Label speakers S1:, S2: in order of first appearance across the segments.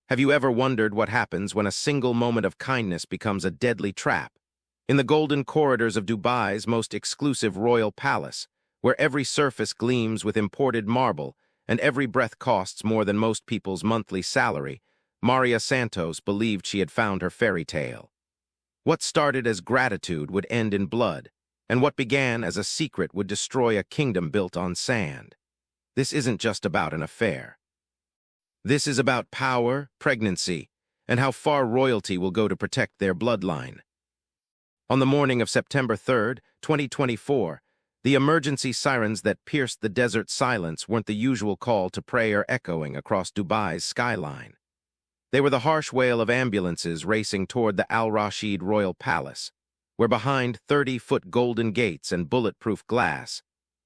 S1: Have you ever wondered what happens when a single moment of kindness becomes a deadly trap? In the golden corridors of Dubai's most exclusive royal palace, where every surface gleams with imported marble and every breath costs more than most people's monthly salary, Maria Santos believed she had found her fairy tale. What started as gratitude would end in blood, and what began as a secret would destroy a kingdom built on sand. This isn't just about an affair. This is about power, pregnancy, and how far royalty will go to protect their bloodline. On the morning of September 3, 2024, the emergency sirens that pierced the desert silence weren't the usual call to prayer echoing across Dubai's skyline. They were the harsh wail of ambulances racing toward the Al-Rashid Royal Palace, where behind 30-foot golden gates and bulletproof glass,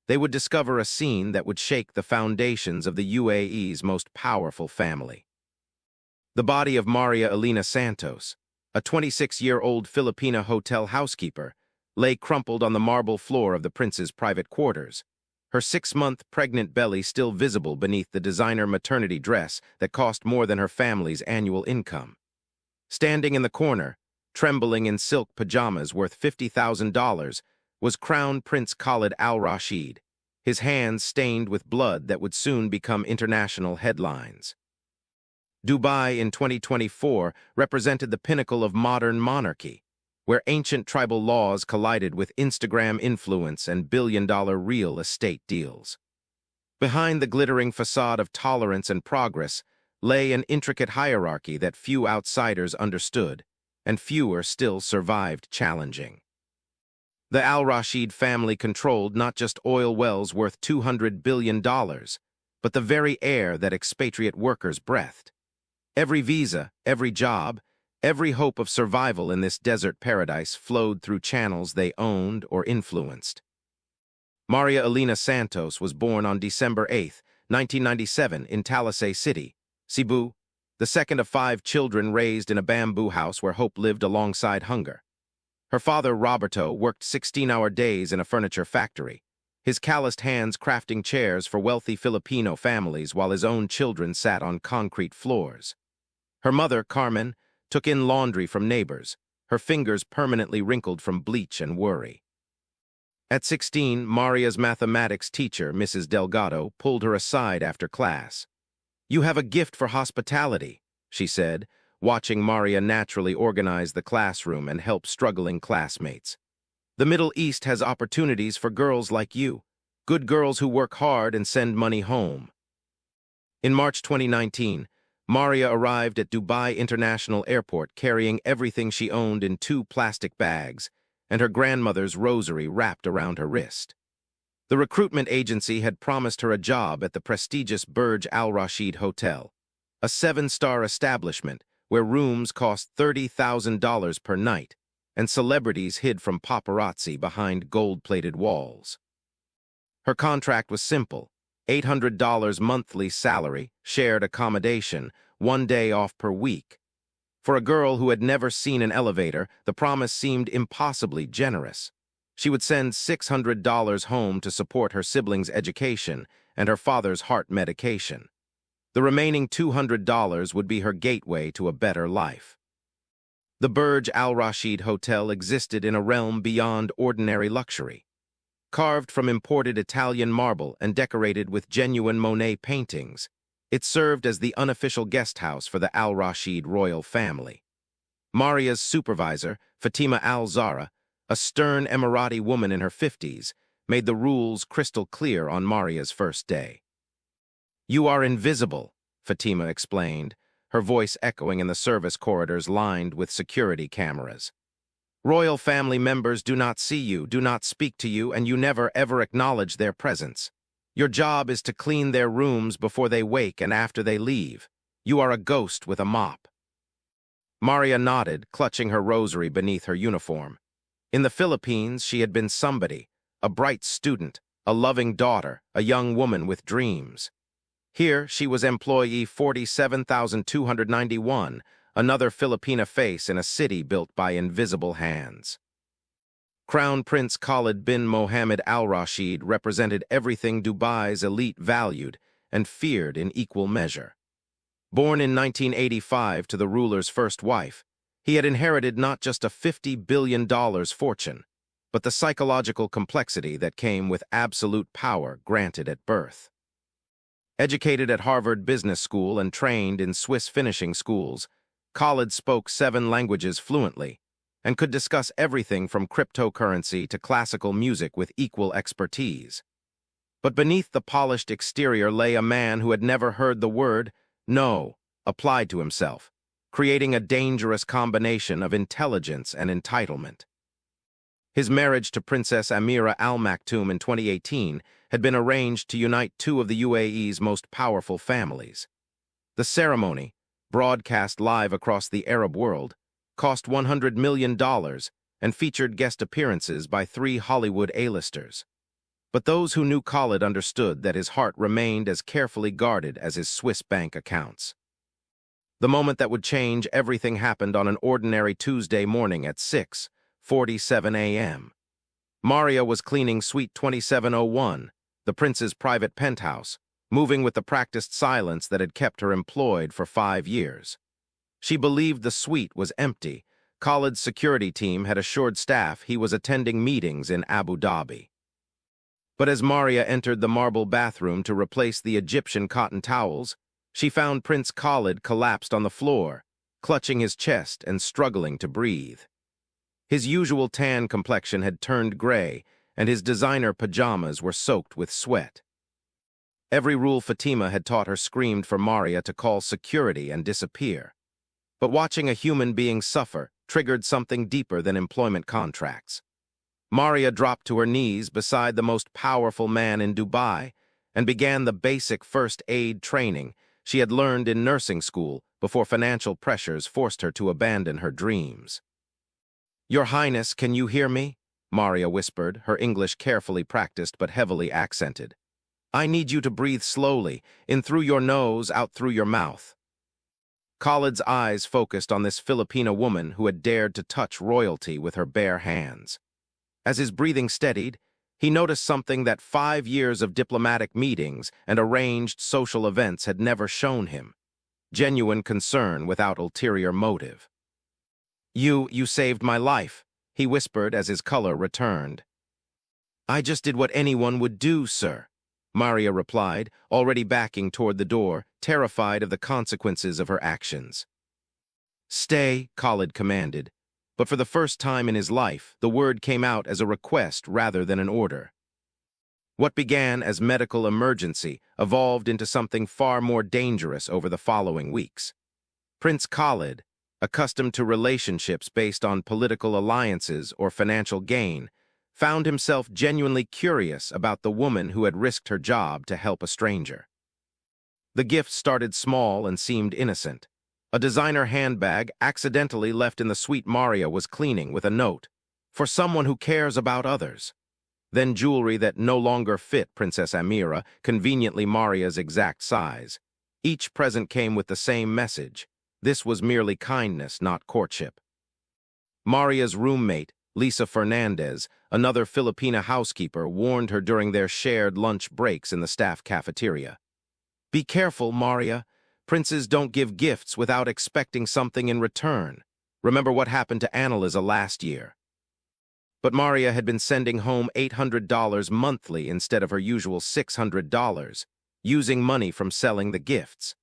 S1: they would discover a scene that would shake the foundations of the UAE's most powerful family. The body of Maria Elena Santos, a 26-year-old Filipina hotel housekeeper, lay crumpled on the marble floor of the prince's private quarters, her 6-month pregnant belly still visible beneath the designer maternity dress that cost more than her family's annual income. Standing in the corner, trembling in silk pajamas worth $50,000, was Crown Prince Khalid Al-Rashid, his hands stained with blood that would soon become international headlines. Dubai in 2024 represented the pinnacle of modern monarchy, where ancient tribal laws collided with Instagram influence and billion-dollar real estate deals. Behind the glittering facade of tolerance and progress lay an intricate hierarchy that few outsiders understood, and fewer still survived challenging. The Al-Rashid family controlled not just oil wells worth $200 billion, but the very air that expatriate workers breathed. Every visa, every job, every hope of survival in this desert paradise flowed through channels they owned or influenced. Maria Elena Santos was born on December 8, 1997, in Talisay City, Cebu, the second of 5 children raised in a bamboo house where hope lived alongside hunger. Her father, Roberto, worked 16-hour days in a furniture factory, his calloused hands crafting chairs for wealthy Filipino families while his own children sat on concrete floors. Her mother, Carmen, took in laundry from neighbors, her fingers permanently wrinkled from bleach and worry. At 16, Maria's mathematics teacher, Mrs. Delgado, pulled her aside after class. "You have a gift for hospitality," she said, watching Maria naturally organize the classroom and help struggling classmates. "The Middle East has opportunities for girls like you, good girls who work hard and send money home." In March 2019, Maria arrived at Dubai International Airport carrying everything she owned in 2 plastic bags and her grandmother's rosary wrapped around her wrist. The recruitment agency had promised her a job at the prestigious Burj Al Rashid Hotel, a 7-star establishment where rooms cost $30,000 per night and celebrities hid from paparazzi behind gold-plated walls. Her contract was simple: $800 monthly salary, shared accommodation, 1 day off per week. For a girl who had never seen an elevator, the promise seemed impossibly generous. She would send $600 home to support her siblings' education and her father's heart medication. The remaining $200 would be her gateway to a better life. The Burj Al Rashid Hotel existed in a realm beyond ordinary luxury. Carved from imported Italian marble and decorated with genuine Monet paintings, it served as the unofficial guest house for the Al-Rashid royal family. Maria's supervisor, Fatima Al-Zahra, a stern Emirati woman in her 50s, made the rules crystal clear on Maria's first day. "You are invisible," Fatima explained, her voice echoing in the service corridors lined with security cameras. "Royal family members do not see you, do not speak to you, and you never ever acknowledge their presence. Your job is to clean their rooms before they wake and after they leave. You are a ghost with a mop." Maria nodded, clutching her rosary beneath her uniform. In the Philippines, she had been somebody, a bright student, a loving daughter, a young woman with dreams. Here, she was employee 47,291, another Filipina face in a city built by invisible hands. Crown Prince Khalid bin Mohammed Al-Rashid represented everything Dubai's elite valued and feared in equal measure. Born in 1985 to the ruler's first wife, he had inherited not just a $50 billion fortune, but the psychological complexity that came with absolute power granted at birth. Educated at Harvard Business School and trained in Swiss finishing schools, Khalid spoke 7 languages fluently and could discuss everything from cryptocurrency to classical music with equal expertise. But beneath the polished exterior lay a man who had never heard the word no applied to himself, creating a dangerous combination of intelligence and entitlement. His marriage to Princess Amira Al Maktoum in 2018 had been arranged to unite 2 of the UAE's most powerful families. The ceremony, broadcast live across the Arab world, cost $100 million and featured guest appearances by 3 Hollywood A-listers. But those who knew Khalid understood that his heart remained as carefully guarded as his Swiss bank accounts. The moment that would change everything happened on an ordinary Tuesday morning at 6:47 a.m. Maria was cleaning Suite 2701, the prince's private penthouse, moving with the practiced silence that had kept her employed for 5 years. She believed the suite was empty. Khalid's security team had assured staff he was attending meetings in Abu Dhabi. But as Maria entered the marble bathroom to replace the Egyptian cotton towels, she found Prince Khalid collapsed on the floor, clutching his chest and struggling to breathe. His usual tan complexion had turned gray, and his designer pajamas were soaked with sweat. Every rule Fatima had taught her screamed for Maria to call security and disappear. But watching a human being suffer triggered something deeper than employment contracts. Maria dropped to her knees beside the most powerful man in Dubai and began the basic first aid training she had learned in nursing school before financial pressures forced her to abandon her dreams. "Your Highness, can you hear me?" Maria whispered, her English carefully practiced but heavily accented. "I need you to breathe slowly, in through your nose, out through your mouth." Khalid's eyes focused on this Filipina woman who had dared to touch royalty with her bare hands. As his breathing steadied, he noticed something that 5 years of diplomatic meetings and arranged social events had never shown him: genuine concern without ulterior motive. You saved my life," he whispered as his color returned. "I just did what anyone would do, sir," Maria replied, already backing toward the door, terrified of the consequences of her actions. "Stay," Khalid commanded, but for the first time in his life, the word came out as a request rather than an order. What began as medical emergency evolved into something far more dangerous over the following weeks. Prince Khalid, accustomed to relationships based on political alliances or financial gain, found himself genuinely curious about the woman who had risked her job to help a stranger. The gift started small and seemed innocent. A designer handbag accidentally left in the suite Maria was cleaning with a note, "For someone who cares about others." Then jewelry that no longer fit Princess Amira, conveniently Maria's exact size. Each present came with the same message: this was merely kindness, not courtship. Maria's roommate, Lisa Fernandez, another Filipina housekeeper, warned her during their shared lunch breaks in the staff cafeteria. "Be careful, Maria. Princes don't give gifts without expecting something in return. Remember what happened to Annalisa last year." But Maria had been sending home $800 monthly instead of her usual $600, using money from selling the gifts.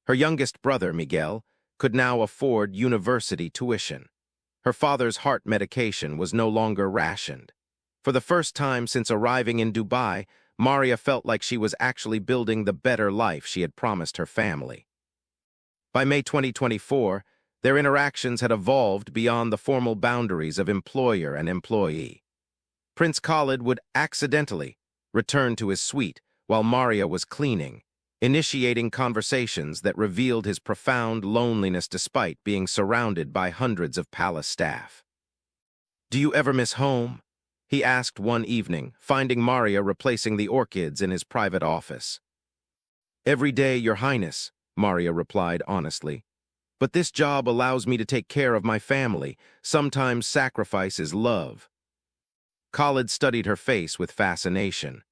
S1: Her youngest brother, Miguel, could now afford university tuition. Her father's heart medication was no longer rationed. For the first time since arriving in Dubai, Maria felt like she was actually building the better life she had promised her family. By May 2024, their interactions had evolved beyond the formal boundaries of employer and employee. Prince Khalid would accidentally return to his suite while Maria was cleaning, initiating conversations that revealed his profound loneliness despite being surrounded by hundreds of palace staff. "Do you ever miss home?" he asked one evening, finding Maria replacing the orchids in his private office. "Every day, Your Highness," Maria replied honestly. "But this job allows me to take care of my family. Sometimes sacrifice is love." Khalid studied her face with fascination.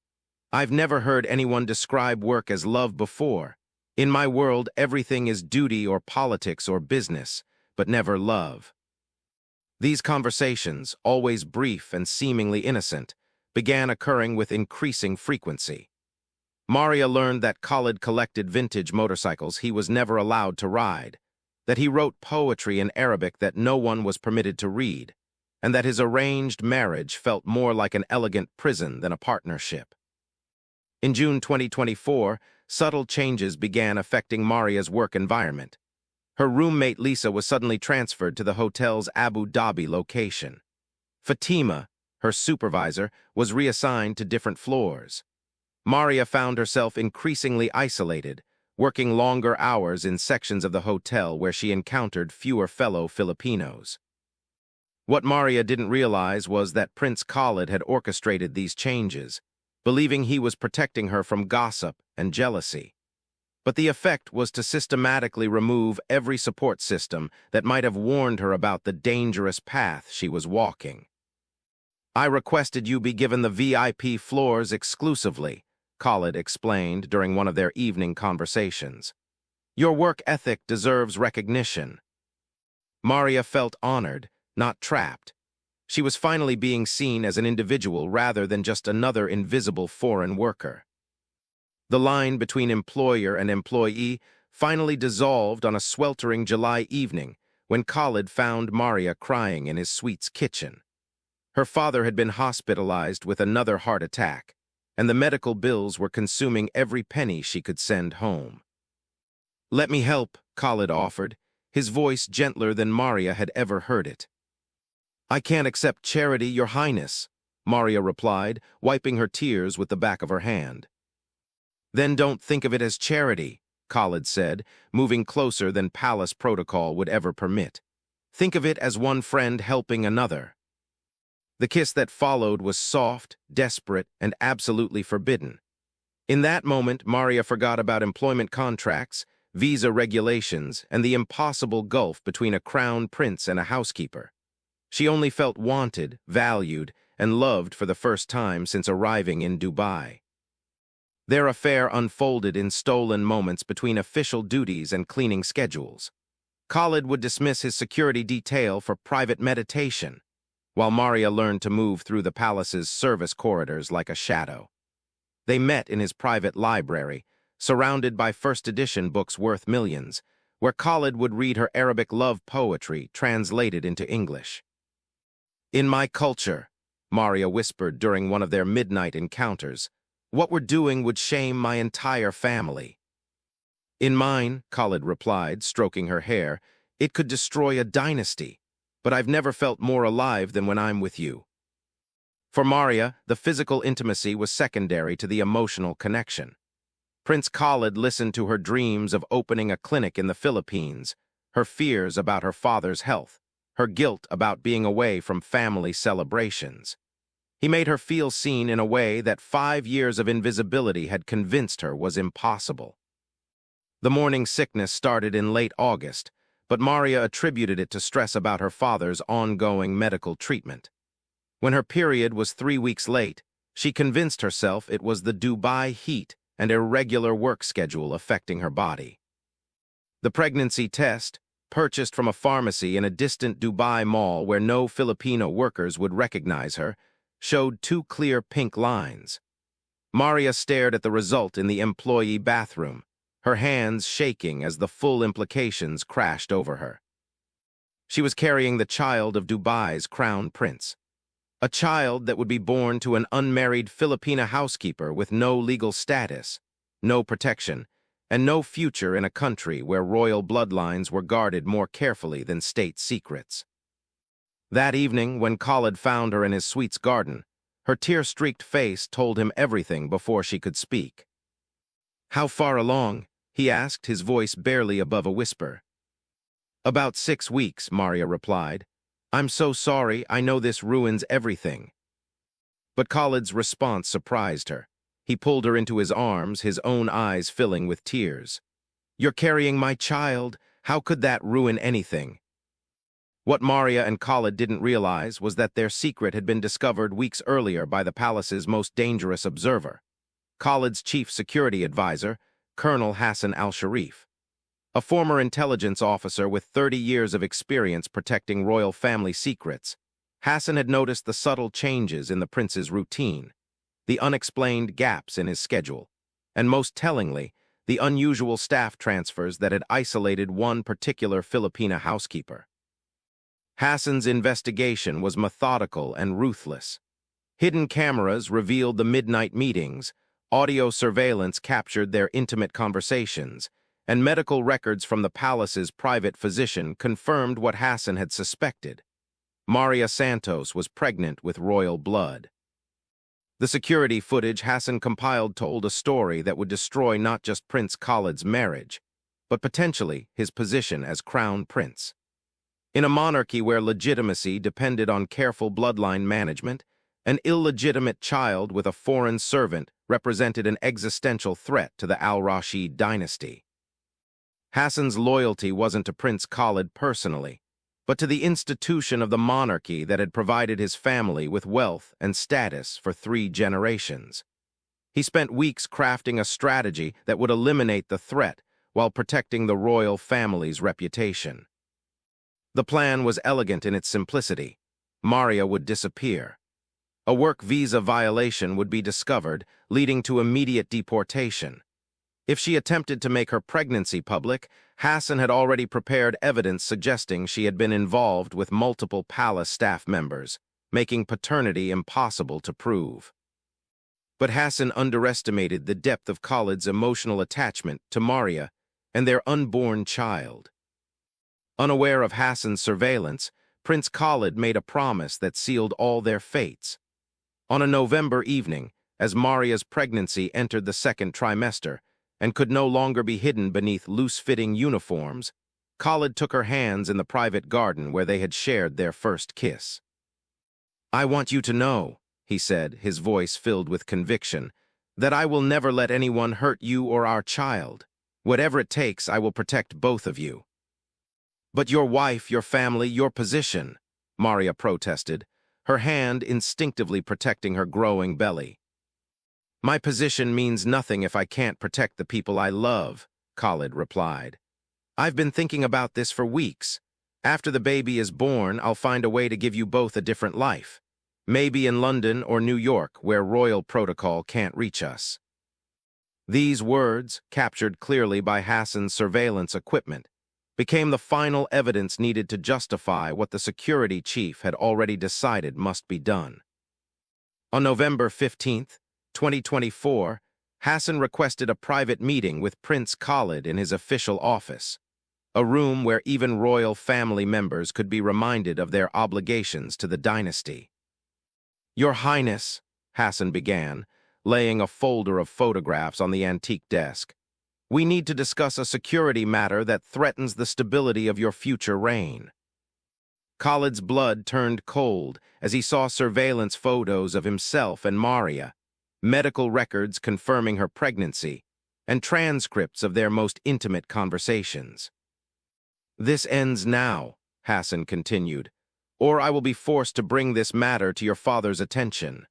S1: "I've never heard anyone describe work as love before." In my world, everything is duty or politics or business, but never love. These conversations, always brief and seemingly innocent, began occurring with increasing frequency. Maria learned that Khalid collected vintage motorcycles he was never allowed to ride, that he wrote poetry in Arabic that no one was permitted to read, and that his arranged marriage felt more like an elegant prison than a partnership. In June 2024, subtle changes began affecting Maria's work environment. Her roommate Lisa was suddenly transferred to the hotel's Abu Dhabi location. Fatima, her supervisor, was reassigned to different floors. Maria found herself increasingly isolated, working longer hours in sections of the hotel where she encountered fewer fellow Filipinos. What Maria didn't realize was that Prince Khalid had orchestrated these changes, believing he was protecting her from gossip and jealousy. But the effect was to systematically remove every support system that might have warned her about the dangerous path she was walking. "I requested you be given the VIP floors exclusively," Khalid explained during one of their evening conversations. "Your work ethic deserves recognition." Maria felt honored, not trapped. She was finally being seen as an individual rather than just another invisible foreign worker. The line between employer and employee finally dissolved on a sweltering July evening when Khalid found Maria crying in his suite's kitchen. Her father had been hospitalized with another heart attack, and the medical bills were consuming every penny she could send home. "Let me help," Khalid offered, his voice gentler than Maria had ever heard it. "I can't accept charity, Your Highness," Maria replied, wiping her tears with the back of her hand. "Then don't think of it as charity," Khalid said, moving closer than palace protocol would ever permit. "Think of it as one friend helping another." The kiss that followed was soft, desperate, and absolutely forbidden. In that moment, Maria forgot about employment contracts, visa regulations, and the impossible gulf between a crown prince and a housekeeper. She only felt wanted, valued, and loved for the first time since arriving in Dubai. Their affair unfolded in stolen moments between official duties and cleaning schedules. Khalid would dismiss his security detail for private meditation, while Maria learned to move through the palace's service corridors like a shadow. They met in his private library, surrounded by first-edition books worth millions, where Khalid would read her Arabic love poetry translated into English. "In my culture," Maria whispered during one of their midnight encounters, "what we're doing would shame my entire family." "In mine," Khalid replied, stroking her hair, "it could destroy a dynasty, but I've never felt more alive than when I'm with you." For Maria, the physical intimacy was secondary to the emotional connection. Prince Khalid listened to her dreams of opening a clinic in the Philippines, her fears about her father's health, her guilt about being away from family celebrations. He made her feel seen in a way that 5 years of invisibility had convinced her was impossible. The morning sickness started in late August, but Maria attributed it to stress about her father's ongoing medical treatment. When her period was 3 weeks late, she convinced herself it was the Dubai heat and irregular work schedule affecting her body. The pregnancy test, purchased from a pharmacy in a distant Dubai mall where no Filipino workers would recognize her, showed 2 clear pink lines. Maria stared at the result in the employee bathroom, her hands shaking as the full implications crashed over her. She was carrying the child of Dubai's crown prince, a child that would be born to an unmarried Filipina housekeeper with no legal status, no protection, and no future in a country where royal bloodlines were guarded more carefully than state secrets. That evening, when Khalid found her in his suite's garden, her tear-streaked face told him everything before she could speak. "How far along?" he asked, his voice barely above a whisper. "About 6 weeks," Maria replied. "I'm so sorry, I know this ruins everything." But Khalid's response surprised her. He pulled her into his arms, his own eyes filling with tears. "You're carrying my child. How could that ruin anything?" What Maria and Khalid didn't realize was that their secret had been discovered weeks earlier by the palace's most dangerous observer. Khalid's chief security advisor, Colonel Hassan al-Sharif. A former intelligence officer with 30 years of experience protecting royal family secrets, Hassan had noticed the subtle changes in the prince's routine, the unexplained gaps in his schedule, and most tellingly, the unusual staff transfers that had isolated one particular Filipina housekeeper. Hassan's investigation was methodical and ruthless. Hidden cameras revealed the midnight meetings, audio surveillance captured their intimate conversations, and medical records from the palace's private physician confirmed what Hassan had suspected. Maria Santos was pregnant with royal blood. The security footage Hassan compiled told a story that would destroy not just Prince Khalid's marriage, but potentially his position as crown prince. In a monarchy where legitimacy depended on careful bloodline management, an illegitimate child with a foreign servant represented an existential threat to the Al-Rashid dynasty. Hassan's loyalty wasn't to Prince Khalid personally, but to the institution of the monarchy that had provided his family with wealth and status for 3 generations. He spent weeks crafting a strategy that would eliminate the threat while protecting the royal family's reputation. The plan was elegant in its simplicity. Maria would disappear. A work visa violation would be discovered, leading to immediate deportation. If she attempted to make her pregnancy public, Hassan had already prepared evidence suggesting she had been involved with multiple palace staff members, making paternity impossible to prove. But Hassan underestimated the depth of Khalid's emotional attachment to Maria and their unborn child. Unaware of Hassan's surveillance, Prince Khalid made a promise that sealed all their fates. On a November evening, as Maria's pregnancy entered the 2nd trimester and could no longer be hidden beneath loose-fitting uniforms, Khalid took her hands in the private garden where they had shared their first kiss. "I want you to know," he said, his voice filled with conviction, "that I will never let anyone hurt you or our child. Whatever it takes, I will protect both of you." "But your wife, your family, your position," Maria protested, her hand instinctively protecting her growing belly. "My position means nothing if I can't protect the people I love," Khalid replied. "I've been thinking about this for weeks. After the baby is born, I'll find a way to give you both a different life. Maybe in London or New York, where royal protocol can't reach us." These words, captured clearly by Hassan's surveillance equipment, became the final evidence needed to justify what the security chief had already decided must be done. On November 15th, 2024, Hassan requested a private meeting with Prince Khalid in his official office, a room where even royal family members could be reminded of their obligations to the dynasty. "Your Highness," Hassan began, laying a folder of photographs on the antique desk, "we need to discuss a security matter that threatens the stability of your future reign." Khalid's blood turned cold as he saw surveillance photos of himself and Maria, medical records confirming her pregnancy, and transcripts of their most intimate conversations. "This ends now," Hassan continued, "or I will be forced to bring this matter to your father's attention."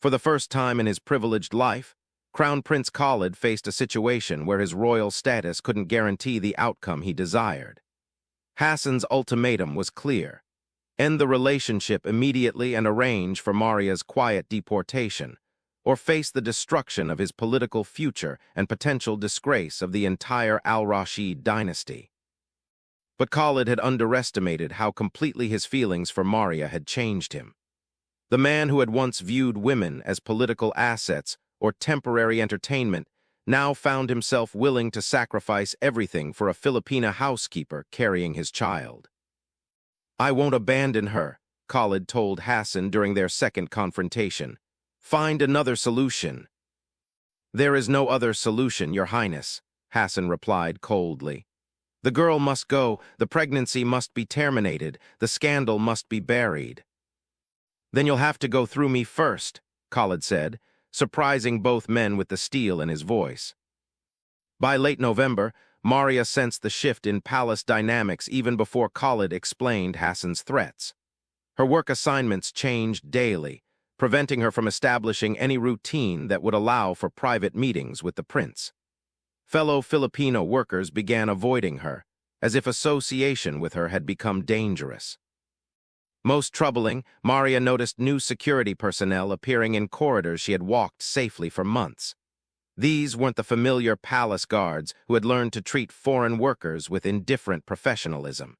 S1: For the first time in his privileged life, Crown Prince Khalid faced a situation where his royal status couldn't guarantee the outcome he desired. Hassan's ultimatum was clear: end the relationship immediately and arrange for Maria's quiet deportation, or face the destruction of his political future and potential disgrace of the entire Al-Rashid dynasty. But Khalid had underestimated how completely his feelings for Maria had changed him. The man who had once viewed women as political assets or temporary entertainment now found himself willing to sacrifice everything for a Filipina housekeeper carrying his child. "I won't abandon her," Khalid told Hassan during their second confrontation. "Find another solution." "There is no other solution, Your Highness," Hassan replied coldly. "The girl must go, the pregnancy must be terminated, the scandal must be buried." "Then you'll have to go through me first," Khalid said, surprising both men with the steel in his voice. By late November, Maria sensed the shift in palace dynamics even before Khalid explained Hassan's threats. Her work assignments changed daily, preventing her from establishing any routine that would allow for private meetings with the prince. Fellow Filipino workers began avoiding her, as if association with her had become dangerous. Most troubling, Maria noticed new security personnel appearing in corridors she had walked safely for months. These weren't the familiar palace guards who had learned to treat foreign workers with indifferent professionalism.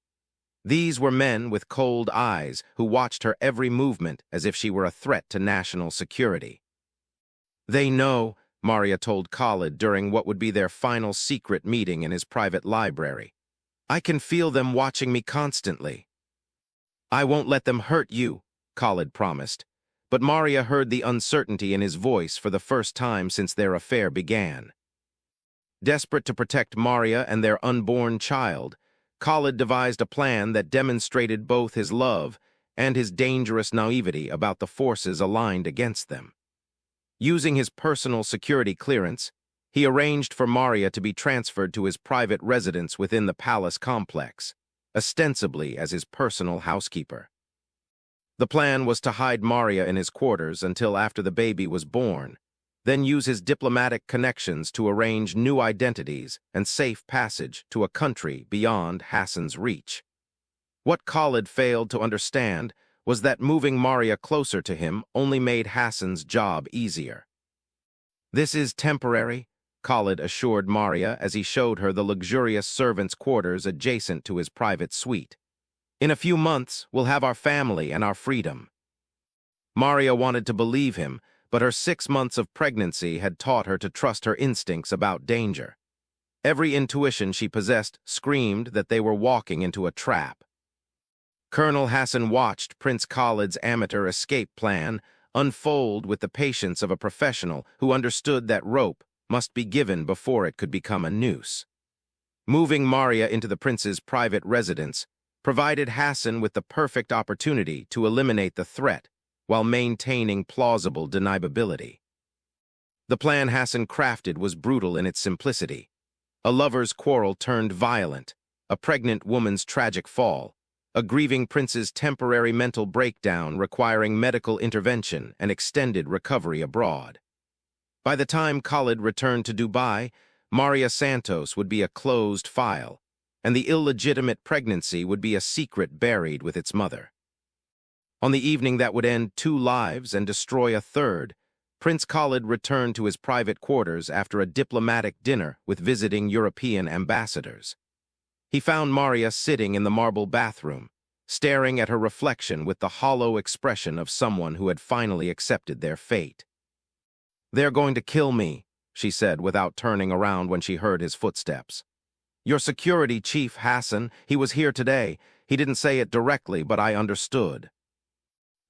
S1: These were men with cold eyes who watched her every movement as if she were a threat to national security. "They know," Maria told Khalid during what would be their final secret meeting in his private library. "I can feel them watching me constantly." "I won't let them hurt you," Khalid promised, but Maria heard the uncertainty in his voice for the first time since their affair began. Desperate to protect Maria and their unborn child, Khalid devised a plan that demonstrated both his love and his dangerous naivety about the forces aligned against them. Using his personal security clearance, he arranged for Maria to be transferred to his private residence within the palace complex, ostensibly as his personal housekeeper. The plan was to hide Maria in his quarters until after the baby was born, then use his diplomatic connections to arrange new identities and safe passage to a country beyond Hassan's reach. What Khalid failed to understand was that moving Maria closer to him only made Hassan's job easier. "This is temporary," Khalid assured Maria as he showed her the luxurious servants' quarters adjacent to his private suite. "In a few months, we'll have our family and our freedom." Maria wanted to believe him, but her 6 months of pregnancy had taught her to trust her instincts about danger. Every intuition she possessed screamed that they were walking into a trap. Colonel Hassan watched Prince Khalid's amateur escape plan unfold with the patience of a professional who understood that rope must be given before it could become a noose. Moving Maria into the prince's private residence provided Hassan with the perfect opportunity to eliminate the threat while maintaining plausible deniability. The plan Hassan crafted was brutal in its simplicity. A lover's quarrel turned violent, a pregnant woman's tragic fall, a grieving prince's temporary mental breakdown requiring medical intervention and extended recovery abroad. By the time Khalid returned to Dubai, Maria Santos would be a closed file, and the illegitimate pregnancy would be a secret buried with its mother. On the evening that would end 2 lives and destroy a third, Prince Khalid returned to his private quarters after a diplomatic dinner with visiting European ambassadors. He found Maria sitting in the marble bathroom, staring at her reflection with the hollow expression of someone who had finally accepted their fate. "They're going to kill me," she said without turning around when she heard his footsteps. "Your security chief, Hassan, he was here today. He didn't say it directly, but I understood."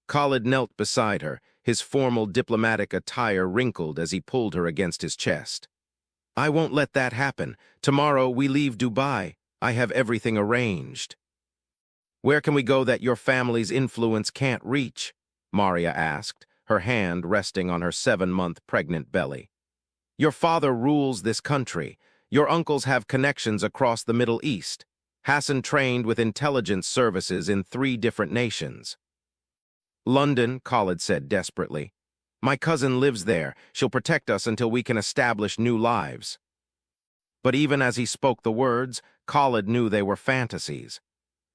S1: Khalid knelt beside her, his formal diplomatic attire wrinkled as he pulled her against his chest. "I won't let that happen. Tomorrow we leave Dubai. I have everything arranged." "Where can we go that your family's influence can't reach?" Maria asked, her hand resting on her 7-month pregnant belly. "Your father rules this country. Your uncles have connections across the Middle East. Hassan trained with intelligence services in 3 different nations." "London," Khalid said desperately. "My cousin lives there. She'll protect us until we can establish new lives." But even as he spoke the words, Khalid knew they were fantasies.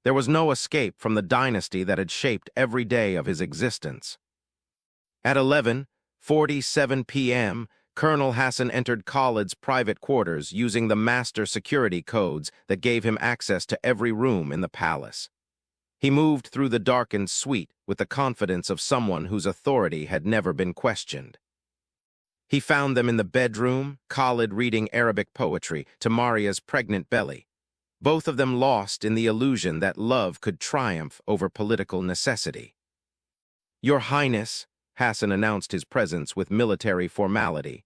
S1: There was no escape from the dynasty that had shaped every day of his existence. At 11:47 p.m., Colonel Hassan entered Khalid's private quarters using the master security codes that gave him access to every room in the palace. He moved through the darkened suite with the confidence of someone whose authority had never been questioned. He found them in the bedroom, Khalid reading Arabic poetry to Maria's pregnant belly, both of them lost in the illusion that love could triumph over political necessity. "Your Highness," Hassan announced his presence with military formality,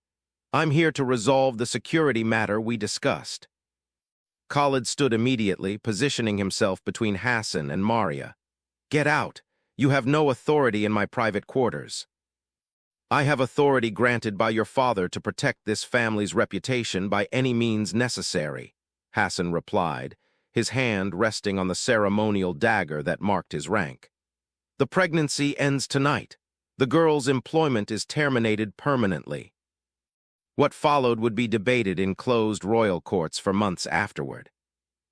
S1: "I'm here to resolve the security matter we discussed." Khalid stood immediately, positioning himself between Hassan and Maria. "Get out. You have no authority in my private quarters." "I have authority granted by your father to protect this family's reputation by any means necessary," Hassan replied, his hand resting on the ceremonial dagger that marked his rank. "The pregnancy ends tonight. The girl's employment is terminated permanently." What followed would be debated in closed royal courts for months afterward.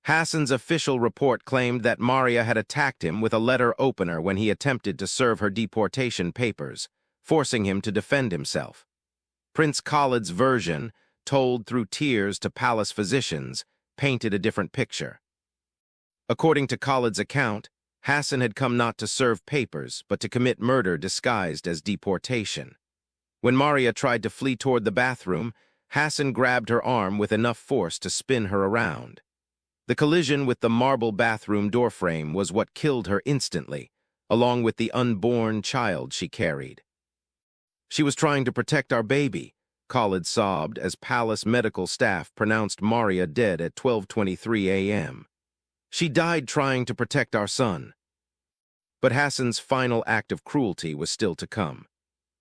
S1: Hassan's official report claimed that Maria had attacked him with a letter opener when he attempted to serve her deportation papers, forcing him to defend himself. Prince Khalid's version, told through tears to palace physicians, painted a different picture. According to Khalid's account, Hassan had come not to serve papers, but to commit murder disguised as deportation. When Maria tried to flee toward the bathroom, Hassan grabbed her arm with enough force to spin her around. The collision with the marble bathroom doorframe was what killed her instantly, along with the unborn child she carried. "She was trying to protect our baby," Khalid sobbed as palace medical staff pronounced Maria dead at 12:23 a.m. "She died trying to protect our son." But Hassan's final act of cruelty was still to come.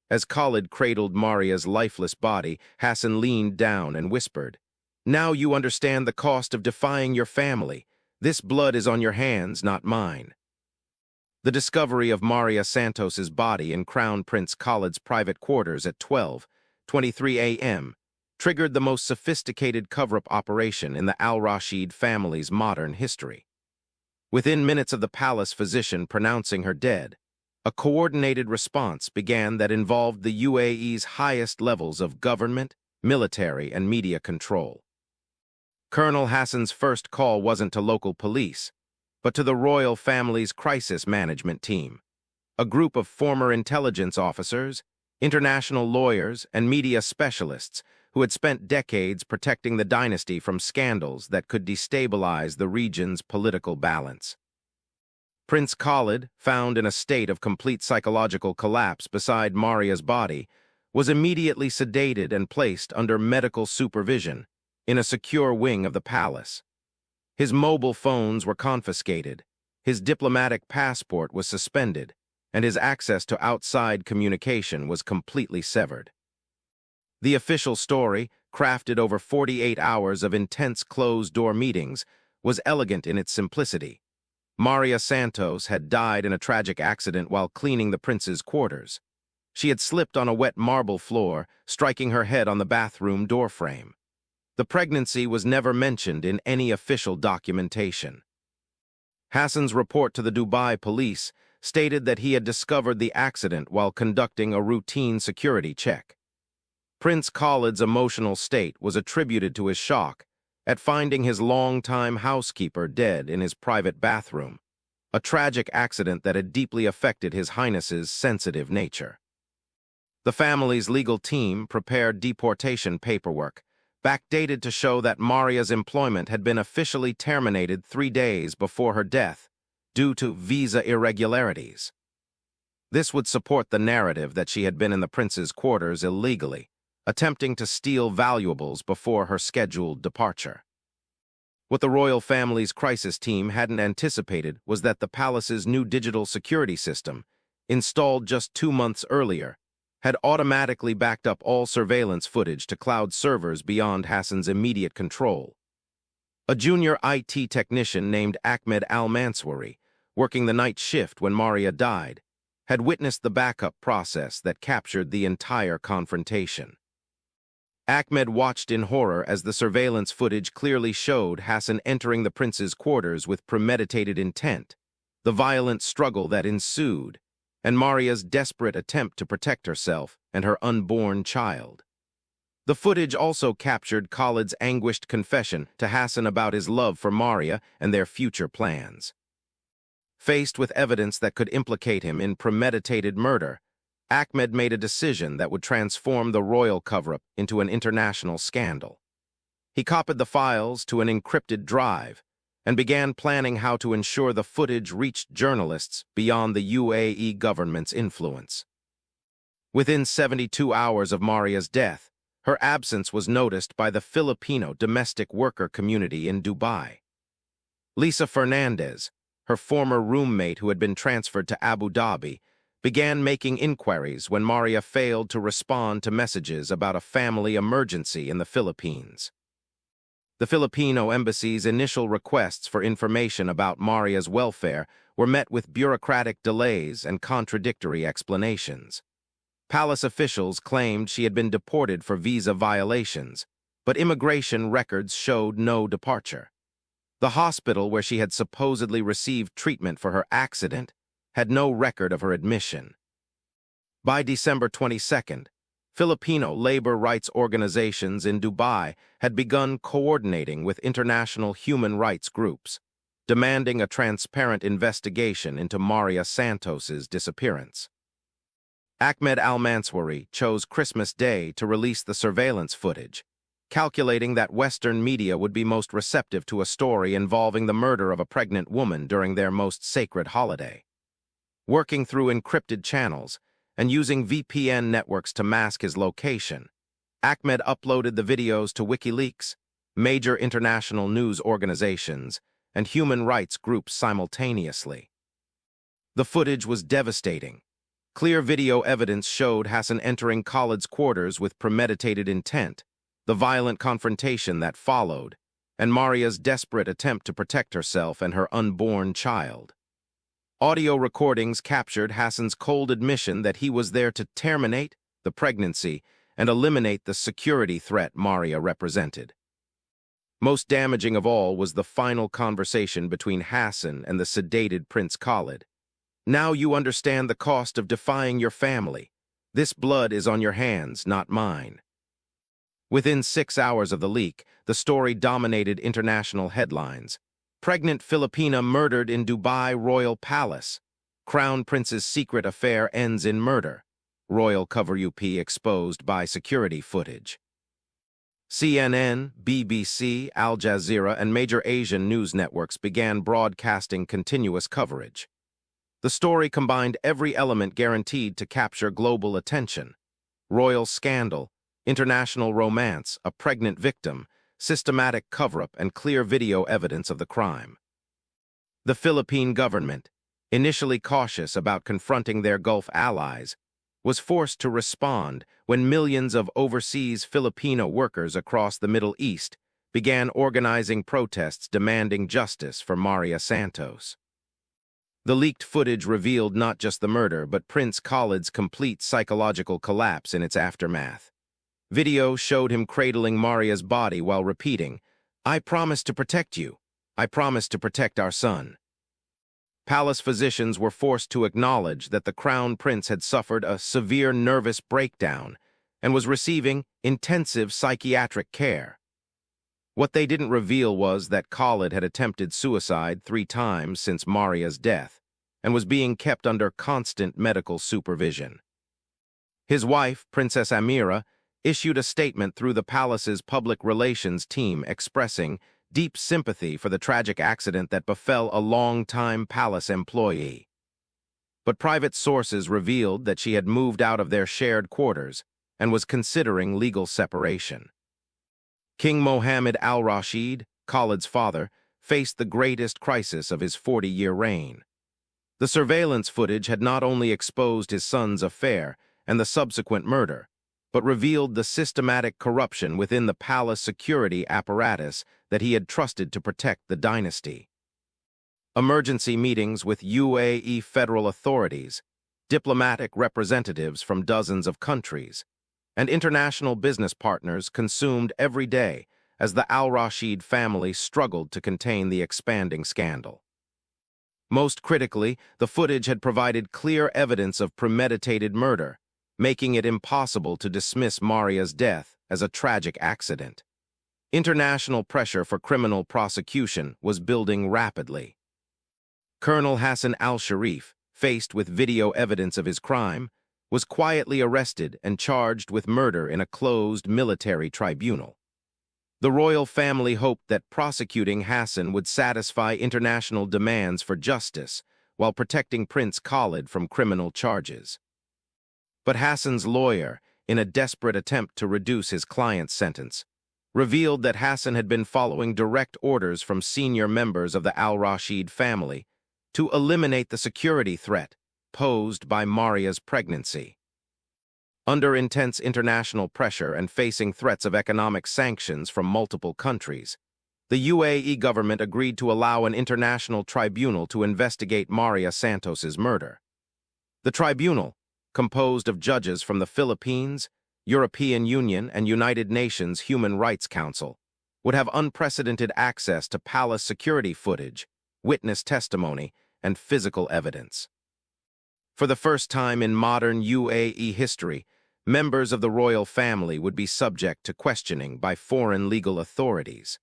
S1: As Khalid cradled Maria's lifeless body, Hassan leaned down and whispered, "Now you understand the cost of defying your family. This blood is on your hands, not mine." The discovery of Maria Santos's body in Crown Prince Khalid's private quarters at 12:23 a.m. triggered the most sophisticated cover-up operation in the Al-Rashid family's modern history. Within minutes of the palace physician pronouncing her dead, a coordinated response began that involved the UAE's highest levels of government, military, and media control. Colonel Hassan's first call wasn't to local police, but to the royal family's crisis management team, a group of former intelligence officers, international lawyers, and media specialists who had spent decades protecting the dynasty from scandals that could destabilize the region's political balance. Prince Khalid, found in a state of complete psychological collapse beside Maria's body, was immediately sedated and placed under medical supervision in a secure wing of the palace. His mobile phones were confiscated, his diplomatic passport was suspended, and his access to outside communication was completely severed. The official story, crafted over 48 hours of intense closed-door meetings, was elegant in its simplicity. Maria Santos had died in a tragic accident while cleaning the prince's quarters. She had slipped on a wet marble floor, striking her head on the bathroom doorframe. The pregnancy was never mentioned in any official documentation. Hassan's report to the Dubai police stated that he had discovered the accident while conducting a routine security check. Prince Khalid's emotional state was attributed to his shock at finding his longtime housekeeper dead in his private bathroom, a tragic accident that had deeply affected His Highness's sensitive nature. The family's legal team prepared deportation paperwork, backdated to show that Maria's employment had been officially terminated 3 days before her death due to visa irregularities. This would support the narrative that she had been in the prince's quarters illegally, attempting to steal valuables before her scheduled departure. What the royal family's crisis team hadn't anticipated was that the palace's new digital security system, installed just 2 months earlier, had automatically backed up all surveillance footage to cloud servers beyond Hassan's immediate control. A junior IT technician named Ahmed Al-Mansouri, working the night shift when Maria died, had witnessed the backup process that captured the entire confrontation. Ahmed watched in horror as the surveillance footage clearly showed Hassan entering the prince's quarters with premeditated intent, the violent struggle that ensued, and Maria's desperate attempt to protect herself and her unborn child. The footage also captured Khalid's anguished confession to Hassan about his love for Maria and their future plans. Faced with evidence that could implicate him in premeditated murder, Ahmed made a decision that would transform the royal cover-up into an international scandal. He copied the files to an encrypted drive and began planning how to ensure the footage reached journalists beyond the UAE government's influence. Within 72 hours of Maria's death, her absence was noticed by the Filipino domestic worker community in Dubai. Lisa Fernandez, her former roommate who had been transferred to Abu Dhabi, began making inquiries when Maria failed to respond to messages about a family emergency in the Philippines. The Filipino embassy's initial requests for information about Maria's welfare were met with bureaucratic delays and contradictory explanations. Palace officials claimed she had been deported for visa violations, but immigration records showed no departure. The hospital where she had supposedly received treatment for her accident had no record of her admission. By December 22nd, Filipino labor rights organizations in Dubai had begun coordinating with international human rights groups, demanding a transparent investigation into Maria Santos's disappearance. Ahmed Al-Mansuri chose Christmas Day to release the surveillance footage, calculating that Western media would be most receptive to a story involving the murder of a pregnant woman during their most sacred holiday. Working through encrypted channels and using VPN networks to mask his location, Ahmed uploaded the videos to WikiLeaks, major international news organizations, and human rights groups simultaneously. The footage was devastating. Clear video evidence showed Hassan entering Khalid's quarters with premeditated intent, the violent confrontation that followed, and Maria's desperate attempt to protect herself and her unborn child. Audio recordings captured Hassan's cold admission that he was there to terminate the pregnancy and eliminate the security threat Maria represented. Most damaging of all was the final conversation between Hassan and the sedated Prince Khalid. "Now you understand the cost of defying your family. This blood is on your hands, not mine." Within 6 hours of the leak, the story dominated international headlines. Pregnant Filipina murdered in Dubai Royal Palace. Crown Prince's secret affair ends in murder. Royal cover UP exposed by security footage. CNN, BBC, Al Jazeera, and major Asian news networks began broadcasting continuous coverage. The story combined every element guaranteed to capture global attention: royal scandal, international romance, a pregnant victim, systematic cover-up, and clear video evidence of the crime. The Philippine government, initially cautious about confronting their Gulf allies, was forced to respond when millions of overseas Filipino workers across the Middle East began organizing protests demanding justice for Maria Santos. The leaked footage revealed not just the murder, but Prince Khalid's complete psychological collapse in its aftermath. Video showed him cradling Maria's body while repeating, "I promise to protect you. I promise to protect our son." Palace physicians were forced to acknowledge that the Crown Prince had suffered a severe nervous breakdown and was receiving intensive psychiatric care. What they didn't reveal was that Khalid had attempted suicide 3 times since Maria's death and was being kept under constant medical supervision. His wife, Princess Amira, issued a statement through the palace's public relations team expressing deep sympathy for the tragic accident that befell a long-time palace employee. But private sources revealed that she had moved out of their shared quarters and was considering legal separation. King Mohammed Al-Rashid, Khalid's father, faced the greatest crisis of his 40-year reign. The surveillance footage had not only exposed his son's affair and the subsequent murder, but revealed the systematic corruption within the palace security apparatus that he had trusted to protect the dynasty. Emergency meetings with UAE federal authorities, diplomatic representatives from dozens of countries, and international business partners consumed every day as the Al-Rashid family struggled to contain the expanding scandal. Most critically, the footage had provided clear evidence of premeditated murder, making it impossible to dismiss Maria's death as a tragic accident. International pressure for criminal prosecution was building rapidly. Colonel Hassan al-Sharif, faced with video evidence of his crime, was quietly arrested and charged with murder in a closed military tribunal. The royal family hoped that prosecuting Hassan would satisfy international demands for justice while protecting Prince Khalid from criminal charges. But Hassan's lawyer, in a desperate attempt to reduce his client's sentence, revealed that Hassan had been following direct orders from senior members of the Al-Rashid family to eliminate the security threat posed by Maria's pregnancy. Under intense international pressure and facing threats of economic sanctions from multiple countries, the UAE government agreed to allow an international tribunal to investigate Maria Santos's murder. The tribunal, composed of judges from the Philippines, European Union, and United Nations Human Rights Council, would have unprecedented access to palace security footage, witness testimony, and physical evidence. For the first time in modern UAE history, members of the royal family would be subject to questioning by foreign legal authorities.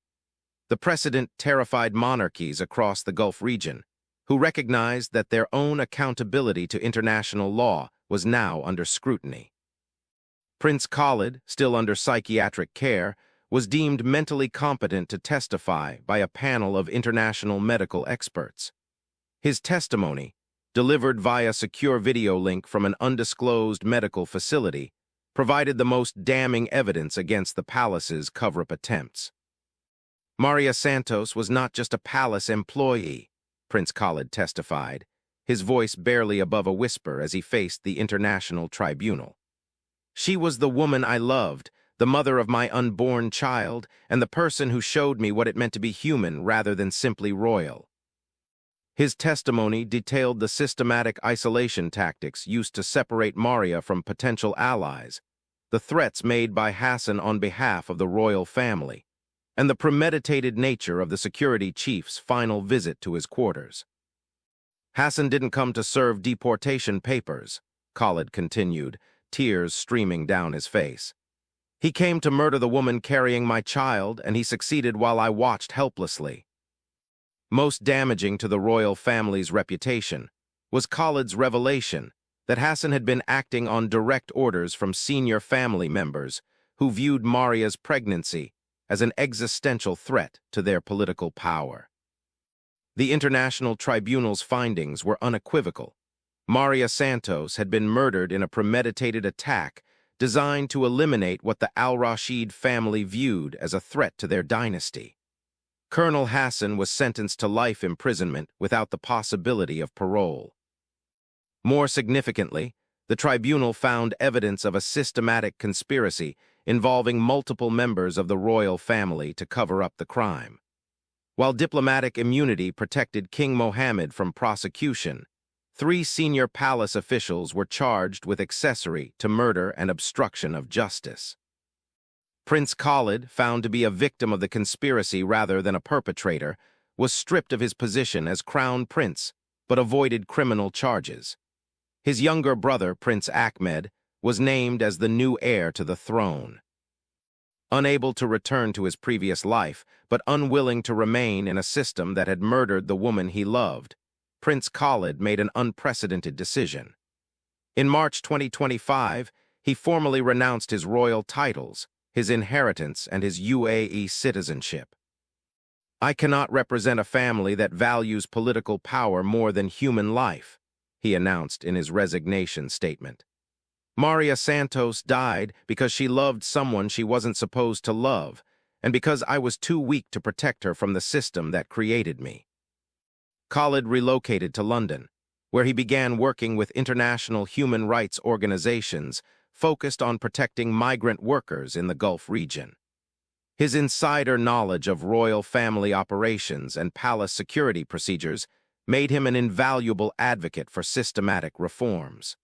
S1: The precedent terrified monarchies across the Gulf region, who recognized that their own accountability to international law was now under scrutiny. Prince Khalid, still under psychiatric care, was deemed mentally competent to testify by a panel of international medical experts. His testimony, delivered via secure video link from an undisclosed medical facility, provided the most damning evidence against the palace's cover-up attempts. Maria Santos was not just a palace employee, Prince Khalid testified, his voice barely above a whisper as he faced the international tribunal. She was the woman I loved, the mother of my unborn child, and the person who showed me what it meant to be human rather than simply royal. His testimony detailed the systematic isolation tactics used to separate Maria from potential allies, the threats made by Hassan on behalf of the royal family, and the premeditated nature of the security chief's final visit to his quarters. Hassan didn't come to serve deportation papers, Khalid continued, tears streaming down his face. He came to murder the woman carrying my child, and he succeeded while I watched helplessly. Most damaging to the royal family's reputation was Khalid's revelation that Hassan had been acting on direct orders from senior family members who viewed Maria's pregnancy as an existential threat to their political power. The International Tribunal's findings were unequivocal. Maria Santos had been murdered in a premeditated attack designed to eliminate what the Al-Rashid family viewed as a threat to their dynasty. Colonel Hassan was sentenced to life imprisonment without the possibility of parole. More significantly, the tribunal found evidence of a systematic conspiracy involving multiple members of the royal family to cover up the crime. While diplomatic immunity protected King Mohammed from prosecution, 3 senior palace officials were charged with accessory to murder and obstruction of justice. Prince Khalid, found to be a victim of the conspiracy rather than a perpetrator, was stripped of his position as crown prince, but avoided criminal charges. His younger brother, Prince Ahmed, was named as the new heir to the throne. Unable to return to his previous life, but unwilling to remain in a system that had murdered the woman he loved, Prince Khalid made an unprecedented decision. In March 2025, he formally renounced his royal titles, his inheritance, and his UAE citizenship. "I cannot represent a family that values political power more than human life," he announced in his resignation statement. "Maria Santos died because she loved someone she wasn't supposed to love, and because I was too weak to protect her from the system that created me." Khalid relocated to London, where he began working with international human rights organizations focused on protecting migrant workers in the Gulf region. His insider knowledge of royal family operations and palace security procedures made him an invaluable advocate for systematic reforms.